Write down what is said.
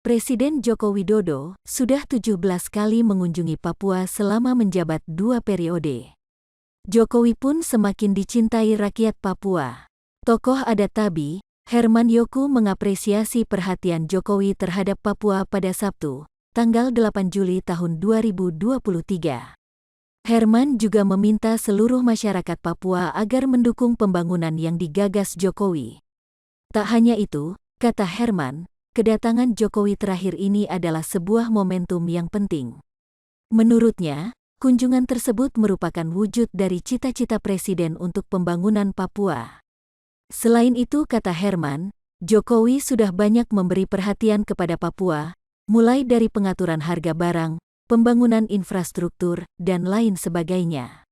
Presiden Joko Widodo sudah 17 kali mengunjungi Papua selama menjabat 2 periode. Jokowi pun semakin dicintai rakyat Papua. Tokoh adat Tabi, Herman Yoku mengapresiasi perhatian Jokowi terhadap Papua pada Sabtu, tanggal 8 Juli tahun 2023. Herman juga meminta seluruh masyarakat Papua agar mendukung pembangunan yang digagas Jokowi. Tak hanya itu, kata Herman, kedatangan Jokowi terakhir ini adalah sebuah momentum yang penting. Menurutnya, kunjungan tersebut merupakan wujud dari cita-cita Presiden untuk pembangunan Papua. Selain itu, kata Herman, Jokowi sudah banyak memberi perhatian kepada Papua, mulai dari pengaturan harga barang, pembangunan infrastruktur, dan lain sebagainya.